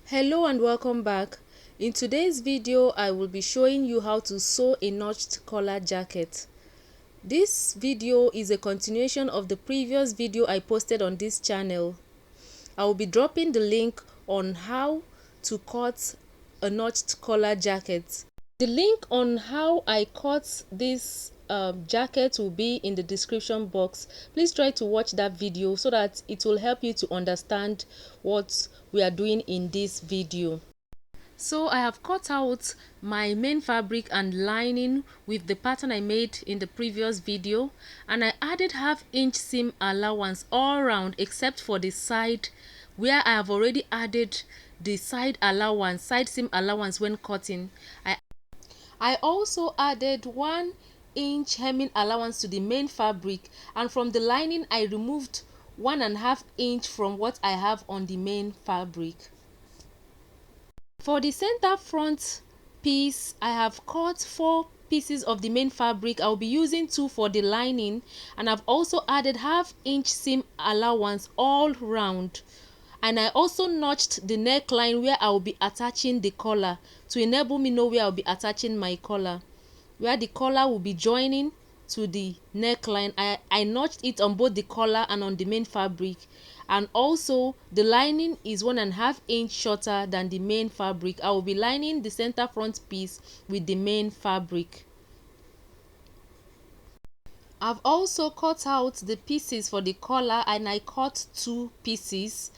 Hello and welcome back. In today's video, I will be showing you how to sew a notched collar jacket. This video is a continuation of the previous video I posted on this channel. I will be dropping the link on how to cut a notched collar jacket. The link on how I cut this jacket will be in the description box. Please try to watch that video so that it will help you to understand what we are doing in this video. So I have cut out my main fabric and lining with the pattern I made in the previous video, and I added half-inch seam allowance all around except for the side where I have already added the side seam allowance when cutting. I also added 1-inch hemming allowance to the main fabric, and from the lining I removed 1.5 inch from what I have on the main fabric. For the center front piece, I have cut 4 pieces of the main fabric. I'll be using 2 for the lining, and I've also added half-inch seam allowance all round. And I also notched the neckline where I will be attaching the collar to enable me know where I'll be attaching my collar. Where the collar will be joining to the neckline, I notched it on both the collar and on the main fabric. And also the lining is 1.5 inch shorter than the main fabric. I will be lining the center front piece with the main fabric. I've also cut out the pieces for the collar, and I cut 2 pieces.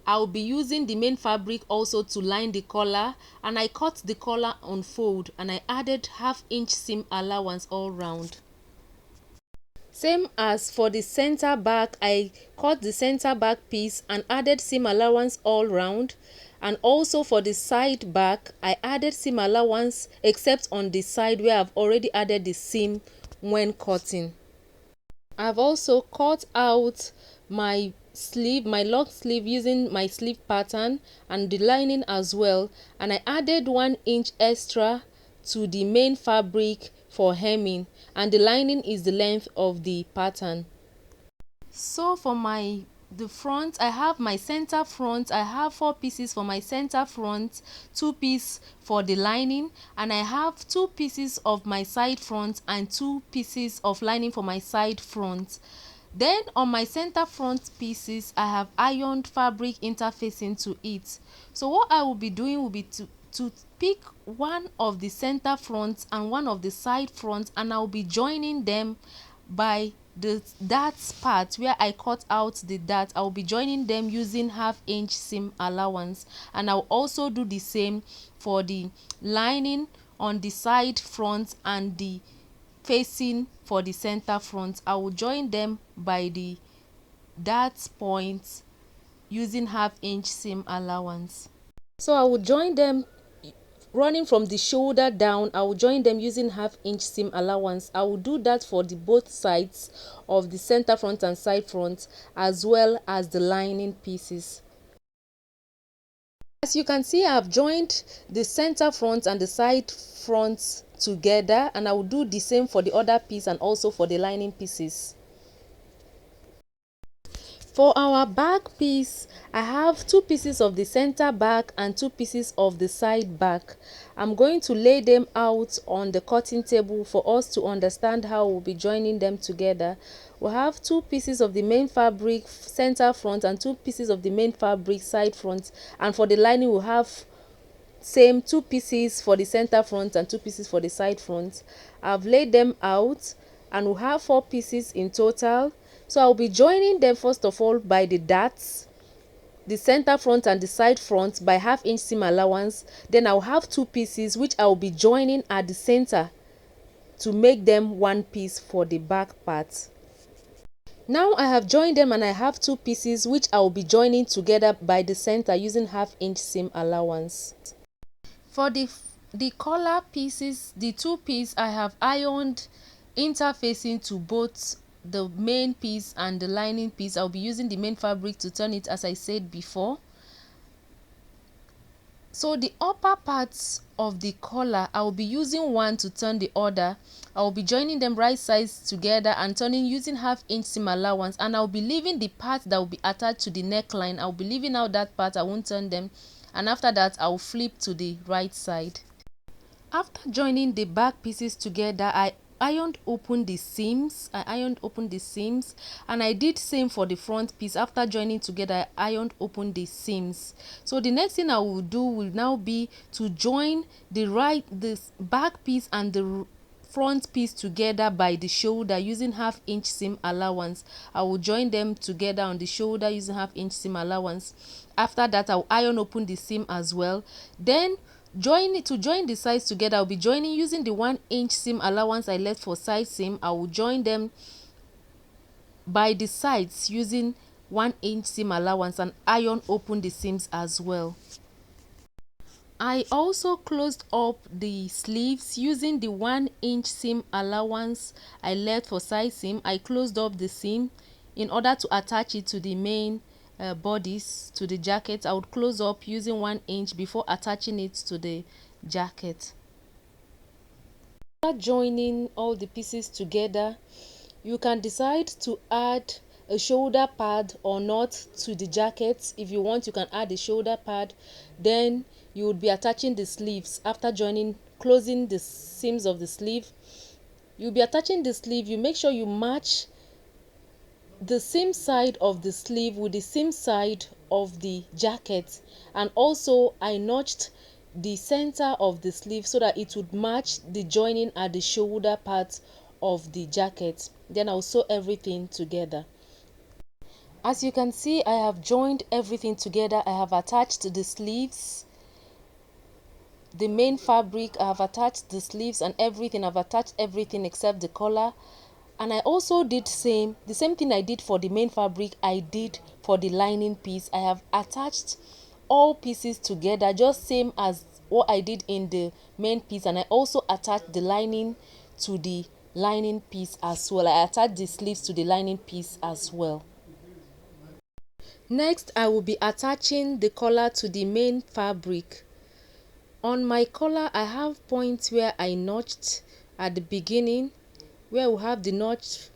I'll be using the main fabric also to line the collar, and I cut the collar on fold, and I added half-inch seam allowance all round. Same as for the center back, I cut the center back piece and added seam allowance all round, and also for the side back I added seam allowance except on the side where I've already added the seam when cutting. I've also cut out my sleeve, my long sleeve, using my sleeve pattern and the lining as well, and I added 1 inch extra to the main fabric for hemming, and the lining is the length of the pattern. So for the front, I have my center front. I have 4 pieces for my center front, 2 pieces for the lining, and I have 2 pieces of my side front and 2 pieces of lining for my side front. Then on my center front pieces, I have ironed fabric interfacing to it. So what I will be doing will be to pick one of the center fronts and one of the side fronts, and I'll be joining them by the darts part where I cut out the dart. I'll be joining them using half-inch seam allowance, and I'll also do the same for the lining on the side front and the facing for the center front. I will join them by the dart points using half-inch seam allowance. So I will join them running from the shoulder down. I will join them using half-inch seam allowance. I will do that for the both sides of the center front and side front, as well as the lining pieces. As you can see, I have joined the center front and the side front together, and I will do the same for the other piece and also for the lining pieces. For our back piece, I have 2 pieces of the center back and 2 pieces of the side back. I'm going to lay them out on the cutting table for us to understand how we'll be joining them together. We'll have 2 pieces of the main fabric center front and 2 pieces of the main fabric side front, and for the lining we'll have same 2 pieces for the center front and 2 pieces for the side front. I've laid them out, and we'll have 4 pieces in total. So I'll be joining them first of all by the darts, the center front and the side front by half-inch seam allowance. Then I'll have 2 pieces which I'll be joining at the center to make them 1 piece for the back part. Now I have joined them, and I have 2 pieces which I will be joining together by the center using half-inch seam allowance. For the collar pieces, the 2 pieces I have ironed interfacing to both the main piece and the lining piece. I'll be using the main fabric to turn it, as I said before. So the upper parts of the collar, I will be using one to turn the other. I will be joining them right sides together and turning using half-inch seam allowance, and I'll be leaving the part that will be attached to the neckline. I'll be leaving out that part. I won't turn them. and after that I'll flip to the right side. After joining the back pieces together, I ironed open the seams. And I did same for the front piece. After joining together, I ironed open the seams. So the next thing I will do will now be to join the back piece and the front piece together by the shoulder using half-inch seam allowance. I will join them together on the shoulder using half-inch seam allowance. After that, I'll iron open the seam as well. Then to join the sides together, I'll be joining using the 1-inch seam allowance I left for side seam. I will join them by the sides using 1-inch seam allowance and iron open the seams as well. I also closed up the sleeves using the 1-inch seam allowance I left for side seam. I closed up the seam in order to attach it to the main bodice, to the jacket. I would close up using 1 inch before attaching it to the jacket. After joining all the pieces together, you can decide to add a shoulder pad or not to the jacket. If you want, you can add a shoulder pad. Then you would be attaching the sleeves. After closing the seams of the sleeve, you'll be attaching the sleeve. You make sure you match the seam side of the sleeve with the seam side of the jacket, and also I notched the center of the sleeve so that it would match the joining at the shoulder part of the jacket. Then I'll sew everything together. As you can see, I have joined everything together. I have attached the sleeves, the main fabric. I have attached the sleeves and everything. I've attached everything except the collar. And I also did the same thing I did for the main fabric, I did for the lining piece. I have attached all pieces together, just same as what I did in the main piece. And I also attached the lining to the lining piece as well. I attached the sleeves to the lining piece as well. Next, I will be attaching the collar to the main fabric. On my collar, I have points where I notched at the beginning, where we have the notch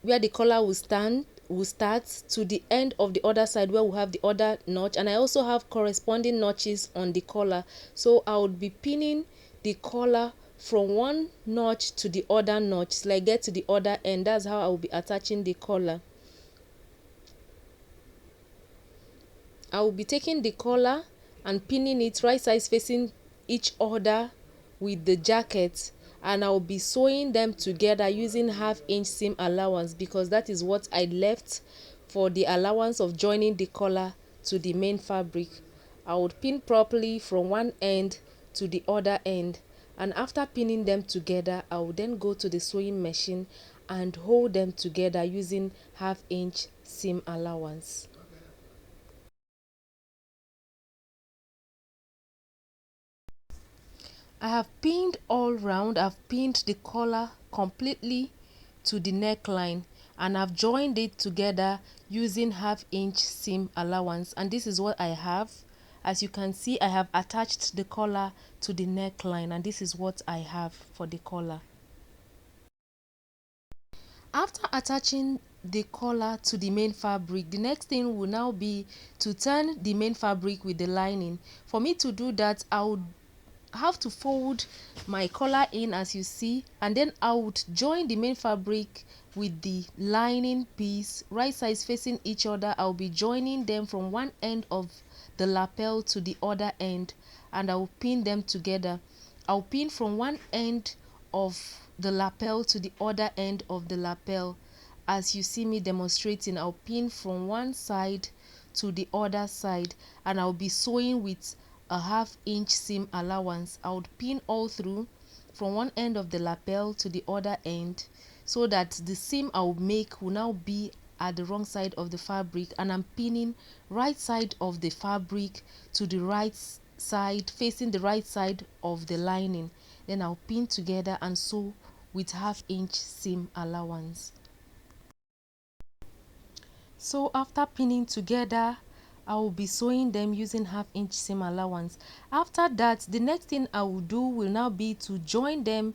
where the collar will start to the end of the other side where we have the other notch. And I also have corresponding notches on the collar, so I would be pinning the collar from one notch to the other notch till I get to the other end. That's how I will be attaching the collar. I will be taking the collar and pinning it right sides facing each other with the jacket, and I'll be sewing them together using half-inch seam allowance because that is what I left for the allowance of joining the collar to the main fabric. I would pin properly from one end to the other end, and after pinning them together, I will then go to the sewing machine and hold them together using half-inch seam allowance. I have pinned all round. I've pinned the collar completely to the neckline, and I've joined it together using half-inch seam allowance, and this is what I have. As you can see, I have attached the collar to the neckline, and this is what I have for the collar. After attaching the collar to the main fabric, the next thing will now be to turn the main fabric with the lining. For me to do that, I would have to fold my collar in, as you see, and then I would join the main fabric with the lining piece right sides facing each other. I'll be joining them from one end of the lapel to the other end, and I'll pin them together. I'll pin from one end of the lapel to the other end of the lapel. As you see me demonstrating, I'll pin from one side to the other side, and I'll be sewing with a half-inch seam allowance. I would pin all through from one end of the lapel to the other end, so that the seam I will make will now be at the wrong side of the fabric, and I'm pinning right side of the fabric to the right side facing the right side of the lining. Then I'll pin together and sew with half-inch seam allowance. So after pinning together, I will be sewing them using half-inch seam allowance. After that, the next thing I will do will now be to join them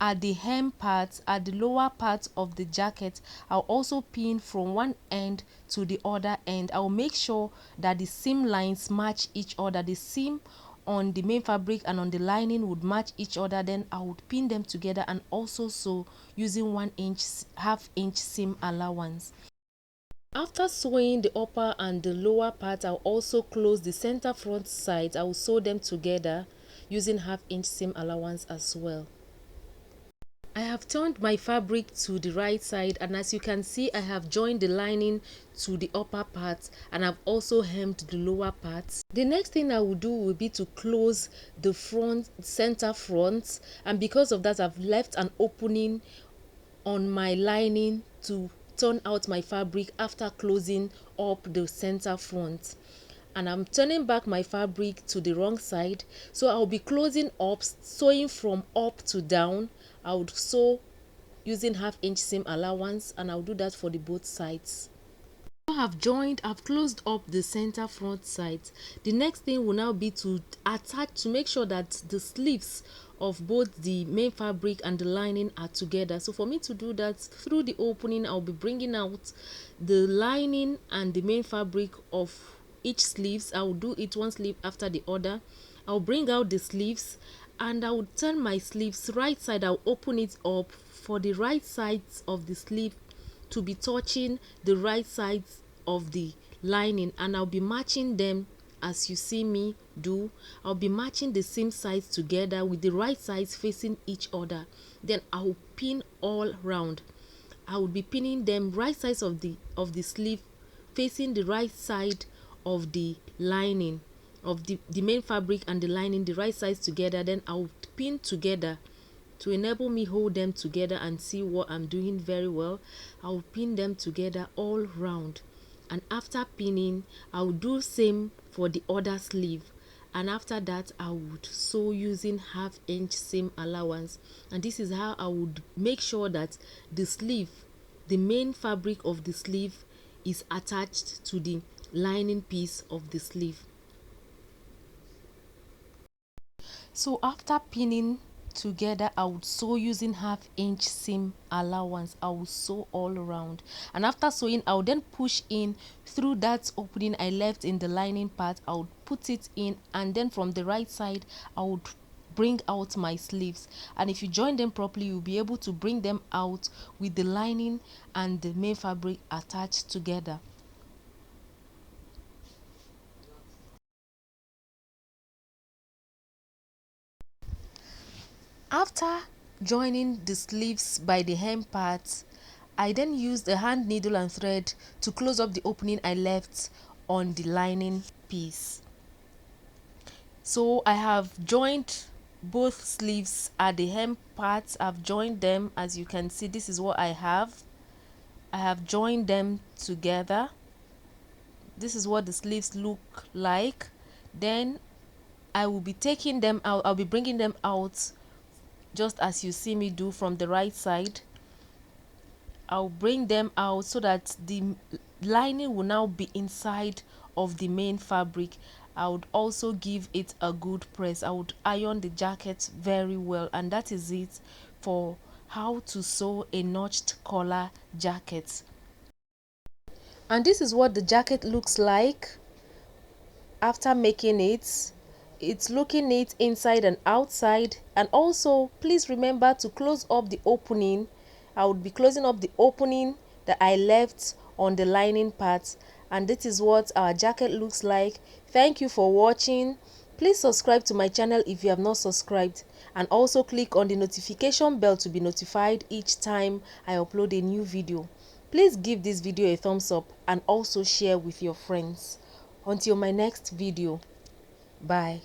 at the hem part, at the lower part of the jacket, I'll also pin from one end to the other end. I'll make sure that the seam lines match each other. The seam on the main fabric and on the lining would match each other. Then I would pin them together and also sew using 1 inch, half-inch seam allowance. After sewing the upper and the lower part, I'll also close the center front sides. I will sew them together using half-inch seam allowance as well. I have turned my fabric to the right side, and as you can see, I have joined the lining to the upper part and I've also hemmed the lower part. The next thing I will do will be to close the center front, and because of that I've left an opening on my lining to turn out my fabric after closing up the center front. And I'm turning back my fabric to the wrong side, so I'll be closing up, sewing from up to down. I would sew using half-inch seam allowance, and I'll do that for the both sides. I've closed up the center front sides. The next thing will now be to attach, to make sure that the sleeves of both the main fabric and the lining are together. So for me to do that, through the opening I'll be bringing out the lining and the main fabric of each sleeves. I will do it one sleeve after the other. I'll bring out the sleeves and I will turn my sleeves right side. I'll open it up for the right sides of the sleeve to be touching the right sides of the lining, and I'll be matching them as you see me do. I'll be matching the seam sides together with the right sides facing each other. Then I'll pin all round. I will be pinning them right sides of the sleeve facing the right side of the lining of the main fabric and the lining, the right sides together. Then I'll pin together to enable me hold them together and see what I'm doing very well. I'll pin them together all round, and after pinning I'll do same for the other sleeve, and after that I would sew using half-inch seam allowance. And this is how I would make sure that the sleeve, the main fabric of the sleeve, is attached to the lining piece of the sleeve. So after pinning together, I would sew using half-inch seam allowance. I will sew all around, and after sewing I will then push in through that opening I left in the lining part. I would put it in, and then from the right side I would bring out my sleeves. And if you join them properly, you'll be able to bring them out with the lining and the main fabric attached together. After joining the sleeves by the hem part, I then used a hand needle and thread to close up the opening I left on the lining piece. So I have joined both sleeves at the hem parts. I've joined them. As you can see, this is what I have joined them together. This is what the sleeves look like. Then I will be taking them out. I'll be bringing them out just as you see me do from the right side. I'll bring them out so that the lining will now be inside of the main fabric. I would also give it a good press. I would iron the jacket very well, and that is it for how to sew a notched collar jacket. And this is what the jacket looks like after making it. It's looking neat inside and outside. And also, please remember to close up the opening. I would be closing up the opening that I left on the lining part. And this is what our jacket looks like. Thank you for watching. Please subscribe to my channel if you have not subscribed, and also click on the notification bell to be notified each time I upload a new video. Please give this video a thumbs up and also share with your friends. Until my next video, bye.